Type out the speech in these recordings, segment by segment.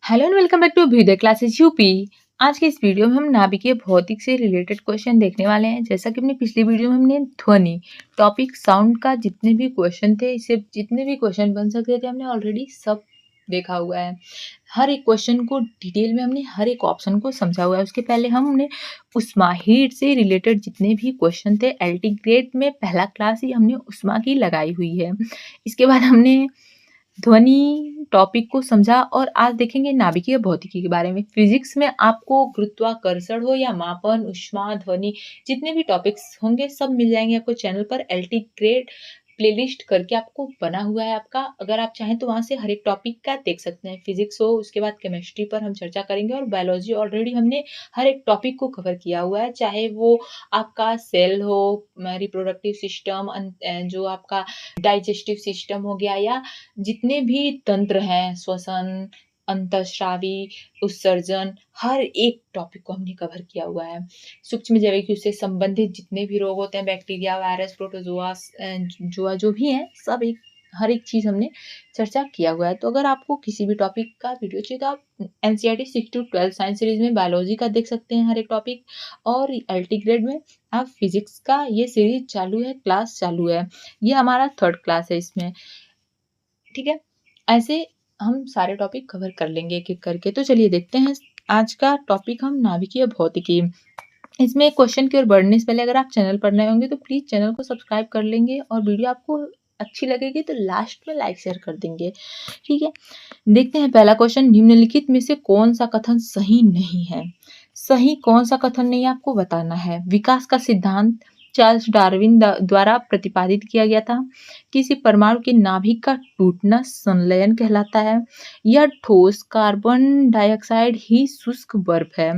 Hello and welcome back to Abhyuday classes UP. आज के इस वीडियो में हम नाभिकीय भौतिक से रिलेटेड क्वेश्चन देखने वाले हैं। जैसा कि अपनी पिछली वीडियो में हमने ध्वनि टॉपिक साउंड का जितने भी क्वेश्चन थे, इससे जितने भी क्वेश्चन बन सकते थे, हमने ऑलरेडी सब देखा हुआ है। हर एक क्वेश्चन को डिटेल में हमने हर एक ऑप्शन को समझा हुआ है। उसके पहले हमने उष्मा हीट से रिलेटेड जितने भी क्वेश्चन थे एलटी ग्रेड में पहला क्लास ही हमने उष्मा की लगाई हुई है। इसके बाद हमने ध्वनि टॉपिक को समझा और आज देखेंगे नाभिकीय भौतिकी के बारे में। फिजिक्स में आपको गुरुत्वाकर्षण हो या मापन, ऊष्मा, ध्वनि, जितने भी टॉपिक्स होंगे सब मिल जाएंगे आपको चैनल पर। एलटी ग्रेड प्लेलिस्ट करके आपको बना हुआ है आपका, अगर आप चाहें तो वहां से हर एक टॉपिक का देख सकते हैं। फिजिक्स हो, उसके बाद केमिस्ट्री पर हम चर्चा करेंगे, और बायोलॉजी ऑलरेडी हमने हर एक टॉपिक को कवर किया हुआ है, चाहे वो आपका सेल हो, रिप्रोडक्टिव सिस्टम, जो आपका डाइजेस्टिव सिस्टम हो गया, या जितने भी तंत्र हैं, श्वसन, अंतःस्रावी, उत्सर्जन, हर एक टॉपिक को हमने कवर किया हुआ है। सूक्ष्म जैविक से संबंधित जितने भी रोग होते हैं, बैक्टीरिया, वायरस, प्रोटोजोआ, जुआ, जो भी है, सब हर एक चीज हमने चर्चा किया हुआ है। तो अगर आपको किसी भी टॉपिक का वीडियो चाहिए तो आप एनसीईआरटी 6 to 12 साइंस सीरीज में बायोलॉजी का देख सकते हैं हर एक टॉपिक, और एलटी ग्रेड में आप फिजिक्स का ये सीरीज चालू है, क्लास चालू है। ये हमारा 3rd क्लास है इसमें, ठीक है। ऐसे हम सारे टॉपिक कवर कर लेंगे एक एक करके। तो चलिए देखते हैं आज का टॉपिक हम नाभिकीय भौतिकी। इसमें क्वेश्चन की ओर बढ़ने से पहले अगर आप चैनल पर नए होंगे तो प्लीज चैनल को सब्सक्राइब कर लेंगे, और वीडियो आपको अच्छी लगेगी तो लास्ट में लाइक शेयर कर देंगे, ठीक है। देखते हैं पहला क्वेश्चन, निम्नलिखित में से कौन सा कथन सही नहीं है। सही कौन सा कथन नहीं है आपको बताना है। विकास का सिद्धांत चार्ल्स डार्विन द्वारा प्रतिपादित किया गया था। किसी परमाणु के नाभिक का टूटना संलयन कहलाता है। यह ठोस कार्बन डाइऑक्साइड ही शुष्क बर्फ है।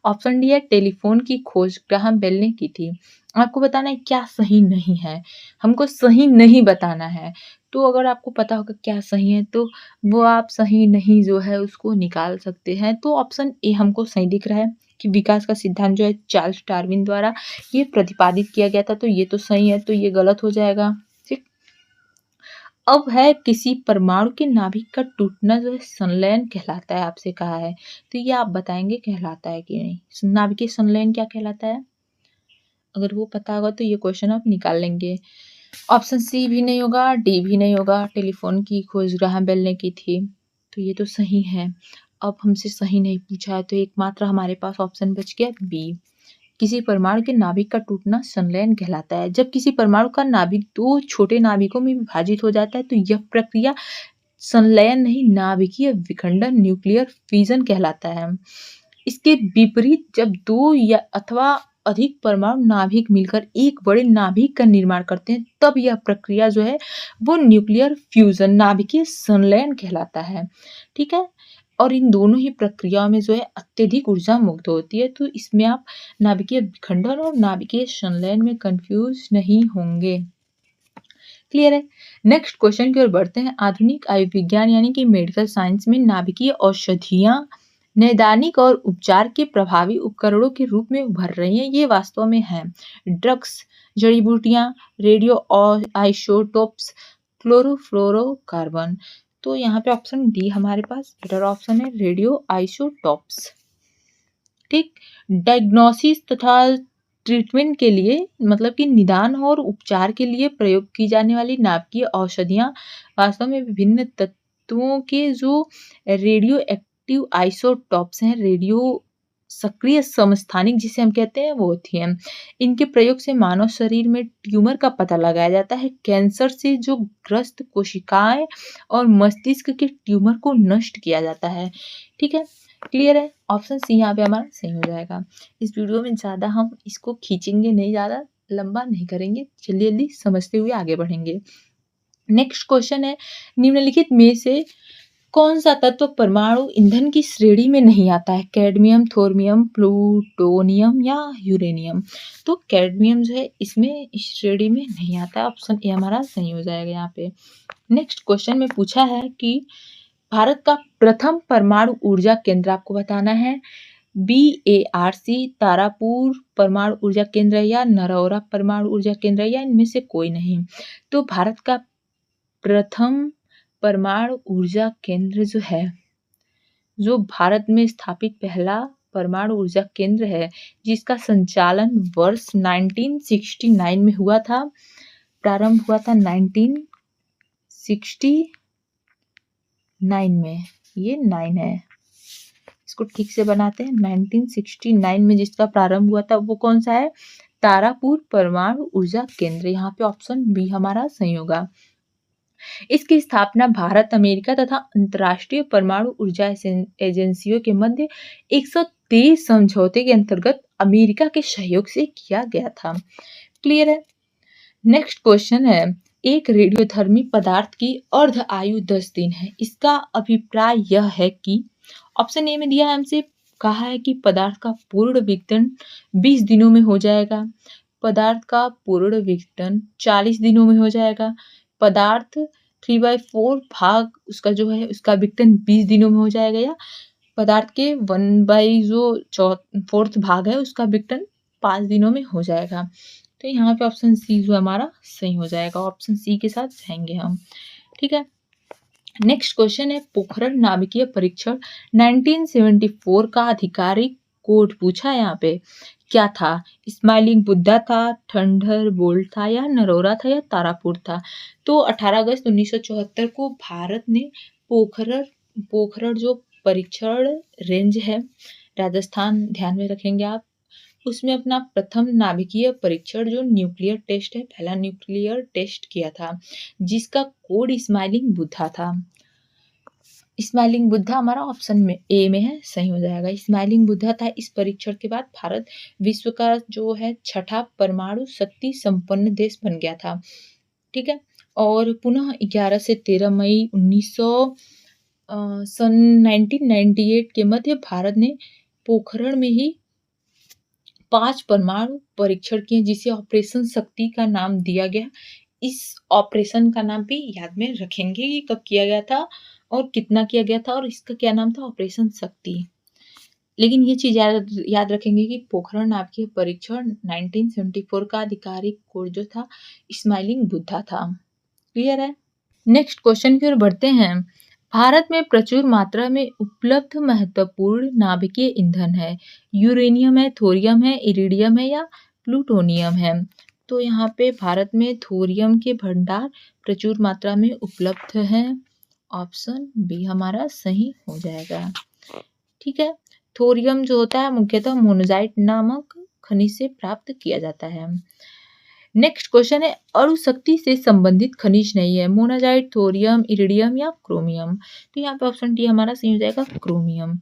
ऑप्शन डी है, टेलीफोन की खोज ग्राहम बेल ने की थी। आपको बताना है क्या सही नहीं है, हमको सही नहीं बताना है। तो अगर आपको पता होगा क्या सही है तो वो आप सही नहीं जो है उसको निकाल सकते हैं। तो ऑप्शन ए हमको सही दिख रहा है कि विकास का सिद्धांत जो है चार्ल्स डार्विन द्वारा ये प्रतिपादित किया गया था, तो ये तो सही है, तो ये गलत हो जाएगा, ठीक। अब है, किसी परमाणु के नाभिक का टूटना जो है संलयन कहलाता है, आपसे कहा है, तो ये आप बताएंगे कहलाता है कि नहीं। नाभिकीय संलयन क्या कहलाता है, अगर वो पता होगा तो ये क्वेश्चन आप निकाल लेंगे। ऑप्शन सी भी नहीं होगा, डी भी नहीं होगा, टेलीफोन की खोज ग्राहम बेल ने की थी, तो ये तो सही है। अब हमसे सही नहीं पूछा है तो एकमात्र हमारे पास ऑप्शन बच गया बी। किसी परमाणु के नाभिक का टूटना संलयन कहलाता है। जब किसी परमाणु का नाभिक 2 छोटे नाभिकों में विभाजित हो जाता है तो यह प्रक्रिया संलयन नहीं, नाभिकीय विखंडन, न्यूक्लियर फ्यूजन कहलाता है। इसके विपरीत जब 2 या अथवा अधिक परमाणु नाभिक मिलकर एक बड़े नाभिक का निर्माण करते हैं तब यह प्रक्रिया जो है वो न्यूक्लियर फ्यूजन, नाभिकीय संलयन कहलाता है, ठीक है। और इन दोनों ही प्रक्रियाओं में जो है अत्यधिक ऊर्जा मुक्त होती है, तो इसमें आप नाभिकीय विखंडन और नाभिकीय संलयन में कंफ्यूज नहीं होंगे, क्लियर है। नेक्स्ट क्वेश्चन की ओर बढ़ते हैं। आधुनिक आयुर्विज्ञान यानी कि मेडिकल साइंस में नाभिकीय औषधियां नैदानिक और उपचार के प्रभावी उपकरणों के रूप में उभर रही हैं। ये वास्तव में हैं ड्रग्स, जड़ी बूटियां, रेडियो आइसोटोप्स, क्लोरोफ्लोरोकार्बन। तो यहाँ पे ऑप्शन डी हमारे पास बेटर ऑप्शन है, रेडियो आइसोटोप्स, ठीक। डायग्नोसिस तथा ट्रीटमेंट के लिए, मतलब कि निदान और उपचार के लिए प्रयोग की जाने वाली नाभिकीय औषधियां वास्तव में विभिन्न तत्वों के जो रेडियो एक्टिव आइसोटॉप्स हैं, रेडियो सक्रिय समस्थानिक जिसे हम कहते हैं, वो होती हैं। इनके प्रयोग से मानव शरीर में ट्यूमर का पता लगाया जाता है। कैंसर से जो ग्रस्त कोशिकाएं और मस्तिष्क के ट्यूमर को नष्ट किया जाता है, ठीक है, क्लियर है। ऑप्शन सी यहाँ पे हमारा सही हो जाएगा। इस वीडियो में ज़्यादा हम इसको खींचेंगे नहीं, ज़्यादा लंबा नहीं करेंगे, जल्दी जल्दी समझते हुए आगे बढ़ेंगे। नेक्स्ट क्वेश्चन है, निम्नलिखित में से कौन सा तत्व परमाणु ईंधन की श्रेणी में नहीं आता है। कैडमियम, थोर्मियम, प्लूटोनियम या यूरेनियम। तो कैडमियम जो है इसमें इस श्रेणी में नहीं आता है, ऑप्शन ए हमारा सही हो जाएगा यहाँ पे। नेक्स्ट क्वेश्चन में पूछा है कि भारत का प्रथम परमाणु ऊर्जा केंद्र आपको बताना है। BARC तारापुर परमाणु ऊर्जा केंद्र या नरौरा परमाणु ऊर्जा केंद्र, या इनमें से कोई नहीं। तो भारत का प्रथम परमाणु ऊर्जा केंद्र जो है जो भारत में स्थापित पहला परमाणु ऊर्जा केंद्र है, जिसका संचालन वर्ष 1969 में हुआ था। प्रारंभ हुआ था 1969 में। ये 9 है, इसको ठीक से बनाते हैं। 1969 में जिसका प्रारंभ हुआ था वो कौन सा है? तारापुर परमाणु ऊर्जा केंद्र। यहाँ पे ऑप्शन बी हमारा सही होगा। इसकी स्थापना भारत, अमेरिका तथा अंतर्राष्ट्रीय परमाणु ऊर्जा एजेंसियों के मध्य 123 समझौते के अंतर्गत अमेरिका के सहयोग से किया गया था। क्लियर है? नेक्स्ट क्वेश्चन है, एक रेडियोधर्मी पदार्थ की अर्ध आयु 10 दिन है। इसका अभिप्राय यह है कि ऑप्शन ए में दिया है हमसे, कहा है कि पदार्थ का पूर्ण विघटन 20 दिनों में हो जाएगा, पदार्थ का पूर्ण विघटन 40 दिनों में हो जाएगा, पदार्थ 3/4 भाग उसका जो है उसका विघटन 20 दिनों में हो जाएगा, या पदार्थ के 1/4 भाग है उसका विघटन 5 दिनों में हो जाएगा। तो यहाँ पे ऑप्शन सी जो हमारा सही हो जाएगा। ऑप्शन सी के साथ जाएंगे हम। ठीक है, नेक्स्ट क्वेश्चन है, पोखरण नाभिकीय परीक्षण 1974 का आधिकारिक कोड पूछा है। यहाँ पे क्या था? स्माइलिंग बुद्धा था, थंडर बोल्ट था, या नरोरा था, या तारापुर था? तो 18 अगस्त 1974 को भारत ने पोखरण जो परीक्षण रेंज है राजस्थान, ध्यान में रखेंगे आप, उसमें अपना प्रथम नाभिकीय परीक्षण जो न्यूक्लियर टेस्ट है, पहला न्यूक्लियर टेस्ट किया था, जिसका कोड स्माइलिंग बुद्धा था। स्माइलिंग बुद्धा हमारा ऑप्शन में ए में है, सही हो जाएगा। स्माइलिंग बुद्धा था। इस परीक्षण के बाद भारत विश्व का जो है छठा परमाणु शक्ति संपन्न देश बन गया था। ठीक है, और पुनः 11 से 13 मई 1998 के मध्य भारत ने पोखरण में ही 5 परमाणु परीक्षण किए, जिसे ऑपरेशन शक्ति का नाम दिया गया। इस ऑपरेशन का नाम भी याद में रखेंगे कि कब किया गया था और कितना किया गया था, और इसका क्या नाम था? ऑपरेशन शक्ति। लेकिन ये चीज याद रखेंगे कि पोखरण नाभिकीय परीक्षण 1974 का आधिकारिक कोड जो था स्माइलिंग बुद्धा था। क्लियर है? नेक्स्ट क्वेश्चन की ओर बढ़ते हैं। भारत में प्रचुर मात्रा में उपलब्ध महत्वपूर्ण नाभिकीय ईंधन है। यूरेनियम है, थोरियम है, इरिडियम है, या प्लूटोनियम है? तो यहाँ पे भारत में थोरियम के भंडार प्रचुर मात्रा में उपलब्ध हैं। ऑप्शन बी हमारा सही हो जाएगा। ठीक है, थोरियम जो होता है मुख्यतः मोनोजाइट नामक खनिज से प्राप्त किया जाता है। नेक्स्ट क्वेश्चन है, अणुशक्ति से संबंधित खनिज नहीं है। मोनाजाइट, थोरियम, इरिडियम, या क्रोमियम? तो यहाँ पे ऑप्शन डी हमारा सही हो जाएगा, क्रोमियम।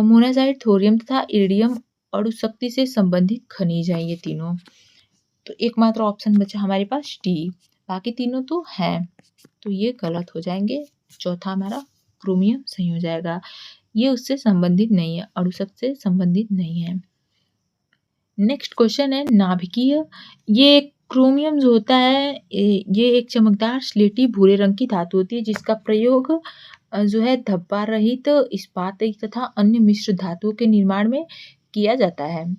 मोनाजाइट, थोरियम तथा इरिडियम अणुशक्ति से संबंधित खनिज है ये तीनों। तो एकमात्र ऑप्शन बचा हमारे पास डी, बाकी तीनों तो हैं, तो ये गलत हो जाएंगे। चौथा हमारा क्रोमियम सही हो जाएगा। ये उससे संबंधित नहीं है, अणुशक्ति से संबंधित नहीं है। नेक्स्ट क्वेश्चन है, नाभिकीय, ये क्रोमियम जो होता है ये एक चमकदार स्लेटी भूरे रंग की धातु होती है, जिसका प्रयोग जो है धब्बा रहित इस्पात तथा अन्य मिश्र धातुओं के निर्माण में किया जाता है।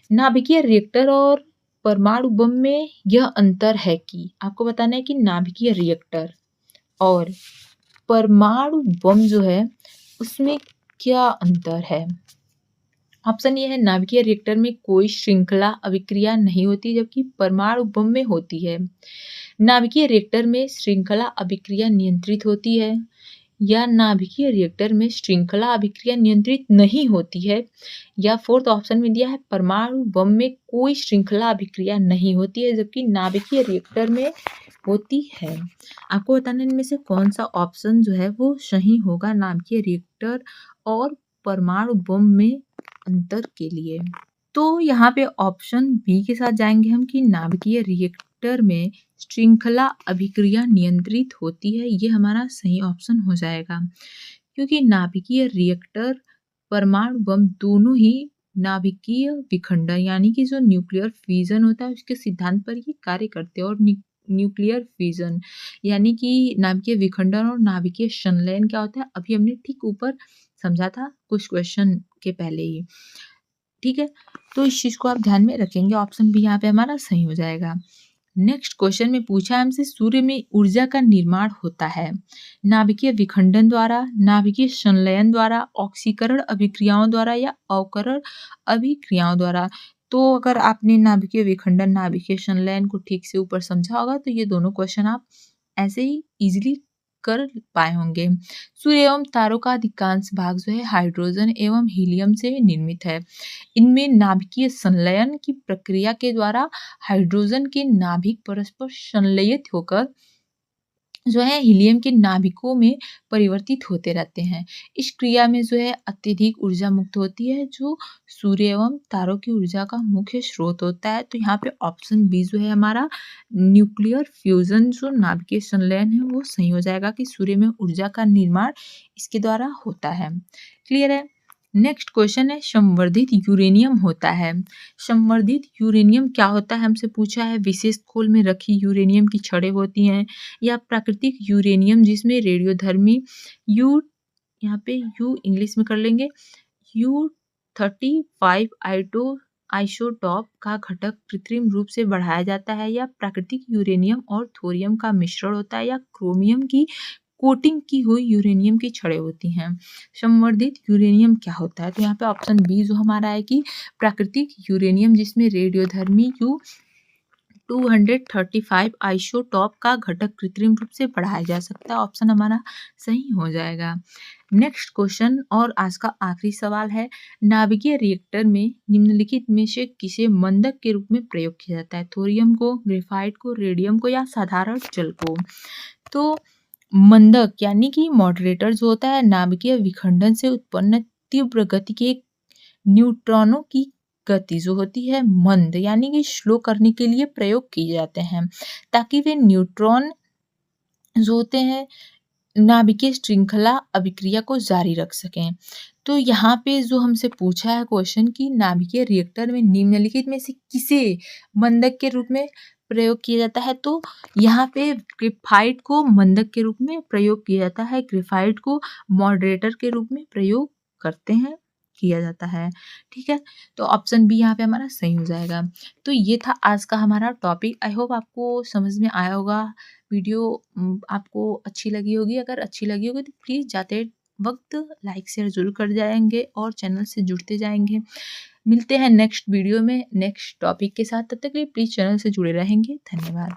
नाभिकीय रिएक्टर और परमाणु बम में यह अंतर है कि आपको बताना है कि नाभिकीय रिएक्टर और परमाणु बम जो है उसमें क्या अंतर है। ऑप्शन ये है, नाभिकीय रिएक्टर में कोई श्रृंखला अभिक्रिया नहीं होती, जबकि परमाणु बम में होती है। नाभिकीय रिएक्टर में श्रृंखला अभिक्रिया नियंत्रित होती है, या नाभिकीय रिएक्टर में श्रृंखला अभिक्रिया नियंत्रित नहीं होती है, या फोर्थ ऑप्शन में दिया है परमाणु बम में कोई श्रृंखला अभिक्रिया नहीं होती है, जबकि नाभिकीय रिएक्टर में होती है। आपको बताना इनमें से कौन सा ऑप्शन जो है वो सही होगा नाभिकीय रिएक्टर और परमाणु बम में अंतर के लिए। तो यहाँ पे ऑप्शन बी के साथ जाएंगे हम कि नाभिकीय रिएक्टर में श्रृंखला अभिक्रिया नियंत्रित होती है, ये हमारा सही ऑप्शन हो जाएगा, क्योंकि नाभिकीय रिएक्टर परमाणु बम दोनों ही नाभिकीय विखंडन यानी कि जो न्यूक्लियर फ्यूजन होता है उसके सिद्धांत पर ये कार्य करते हैं। और न्यूक्लियर फ्यूजन यानी कि नाभिकीय विखंडन और नाभिकीय संलयन क्या होता है, अभी हमने ठीक ऊपर समझा था कुछ क्वेश्चन के पहले ही। ठीक है, तो इस चीज को आप ध्यान में रखेंगे। ऑप्शन बी यहाँ पे हमारा सही हो जाएगा। नेक्स्ट क्वेश्चन में पूछा है हमसे, सूर्य में ऊर्जा का निर्माण होता है नाभिकीय विखंडन द्वारा, नाभिकीय संलयन द्वारा, ऑक्सीकरण अभिक्रियाओं द्वारा या अवकरण अभिक्रियाओं द्वारा। तो अगर आपने नाभिकीय विखंडन, नाभिकीय संलयन को ठीक से ऊपर समझा होगा तो ये दोनों क्वेश्चन आप ऐसे ही इजीली कर पाए होंगे। सूर्य एवं तारों का अधिकांश भाग जो है हाइड्रोजन एवं हीलियम से निर्मित है। इनमें नाभिकीय संलयन की प्रक्रिया के द्वारा हाइड्रोजन के नाभिक परस्पर संलयित होकर जो है हीलियम के नाभिकों में परिवर्तित होते रहते हैं। इस क्रिया में जो है अत्यधिक ऊर्जा मुक्त होती है, जो सूर्य एवं तारों की ऊर्जा का मुख्य स्रोत होता है। तो यहाँ पे ऑप्शन बी जो है हमारा न्यूक्लियर फ्यूजन, जो नाभिकीय संलयन है, वो सही हो जाएगा कि सूर्य में ऊर्जा का निर्माण इसके द्वारा होता है। क्लियर है। नेक्स्ट क्वेश्चन है, संवर्धित यूरेनियम होता है। संवर्धित यूरेनियम क्या होता है हमसे पूछा है। विशेष खोल में रखी यूरेनियम की छड़ें होती हैं, या प्राकृतिक यूरेनियम जिसमें रेडियोधर्मी यू, यहाँ पे यू इंग्लिश में कर लेंगे, U-35 आइसोटॉप का घटक कृत्रिम रूप से बढ़ाया जाता है, या प्राकृतिक यूरेनियम और थोरियम का मिश्रण होता है, या क्रोमियम की कोटिंग की हुई यूरेनियम की छड़ें होती हैं। संवर्धित यूरेनियम क्या होता है। तो यहाँ पे ऑप्शन बी जो हमारा है कि प्राकृतिक यूरेनियम जिसमें रेडियोधर्मी U-235 आइसोटॉप का घटक कृत्रिम रूप से बढ़ाया जा सकता है। ऑप्शन हमारा सही हो जाएगा। नेक्स्ट क्वेश्चन और आज का आखिरी सवाल है, नाभिकीय रिएक्टर में निम्नलिखित में से किसे मंदक के रूप में प्रयोग किया जाता है। थोरियम को, ग्रेफाइट को, रेडियम को, या साधारण जल को। तो मंदक यानी कि मॉडरेटर जो होता है, नाभिकीय विखंडन से उत्पन्न तीव्र गति के न्यूट्रॉनों की गति जो होती है मंद यानी कि स्लो करने के लिए प्रयोग किए जाते हैं, ताकि वे न्यूट्रॉन जो होते हैं नाभिकीय श्रृंखला अभिक्रिया को जारी रख सकें। तो यहाँ पे जो हमसे पूछा है क्वेश्चन कि नाभिकीय रिएक्टर में निम्नलिखित में से किसे मंदक के रूप में प्रयोग किया जाता है। तो यहाँ पे ग्रेफाइट को मंदक के रूप में प्रयोग किया जाता है, ग्रेफाइट को मॉडरेटर के रूप में प्रयोग करते हैं, किया जाता है। ठीक है, तो ऑप्शन बी यहाँ पे हमारा सही हो जाएगा। तो ये था आज का हमारा टॉपिक। आई होप आपको समझ में आया होगा। वीडियो आपको अच्छी लगी होगी। अगर अच्छी लगी होगी तो प्लीज़ जाते वक्त लाइक शेयर जरूर कर जाएंगे और चैनल से जुड़ते जाएंगे। मिलते हैं नेक्स्ट वीडियो में नेक्स्ट टॉपिक के साथ। तब तक के लिए प्लीज़ चैनल से जुड़े रहेंगे। धन्यवाद।